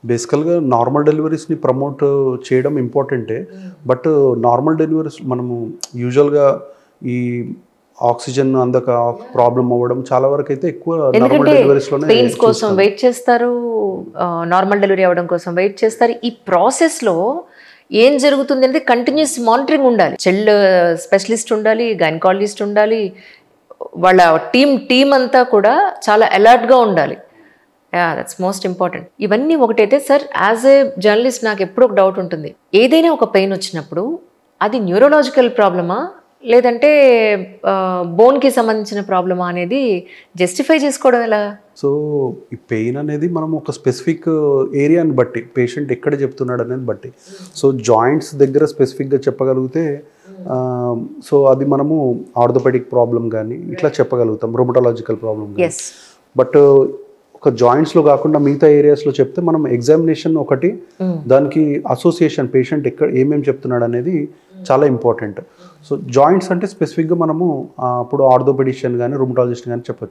బేసికల్గా normal డెలివరీస్ని promote చేయడం ఇంపార్టెంటే. బట్ నార్మల్ డెలివరీస్ మనము యూజువల్గా ఈ ఆక్సిజన్ అందక ప్రాబ్లం అవ్వడం చాలా వరకు అయితే ఎక్కువ నార్మల్ ఎందుకంటే డెలివరీస్లోనే పెయిన్స్ కోసం వెయిట్ చేస్తారు, నార్మల్ డెలివరీ అవ్వడం కోసం వెయిట్ చేస్తారు. ఈ ప్రాసెస్లో ఏం జరుగుతుంది అనేది కంటిన్యూస్ మానిటరింగ్ ఉండాలి. చైల్డ్ స్పెషలిస్ట్ ఉండాలి, గైనకాలజిస్ట్ ఉండాలి, వాళ్ళ టీం అంతా కూడా చాలా అలర్ట్గా ఉండాలి. That's most important. ఇవన్నీ ఒకటైతే సార్, యాజ్ ఏ జర్నలిస్ట్ నాకు ఎప్పుడు ఒక డౌట్ ఉంటుంది. ఏదైనా ఒక పెయిన్ వచ్చినప్పుడు అది న్యూరోలాజికల్ ప్రాబ్లమా లేదంటే బోన్కి సంబంధించిన ప్రాబ్లమా అనేది జస్టిఫై చేసుకోవడం ఎలా? సో ఈ పెయిన్ అనేది మనం ఒక స్పెసిఫిక్ ఏరియాని బట్టి, పేషెంట్ ఎక్కడ చెప్తున్నాడు అనేది బట్టి, సో జాయింట్స్ దగ్గర స్పెసిఫిక్గా చెప్పగలిగితే సో అది మనము ఆర్థోపెడిక్ ప్రాబ్లం కానీ ఇట్లా చెప్పగలుగుతాం, రొమటాలజికల్ ప్రాబ్లం కానీ. బట్ ఒక జాయింట్స్లో కాకుండా మిగతా ఏరియాస్లో చెప్తే మనం ఎగ్జామినేషన్ ఒకటి, దానికి అసోసియేషన్ పేషెంట్ ఎక్కడ ఏమేమి చెప్తున్నాడు అనేది చాలా ఇంపార్టెంట్. సో జాయింట్స్ అంటే స్పెసిఫిక్గా మనము అప్పుడు ఆర్థోపెడిషియన్ కానీ రొమటాలజిస్ట్ కానీ చెప్పొచ్చు.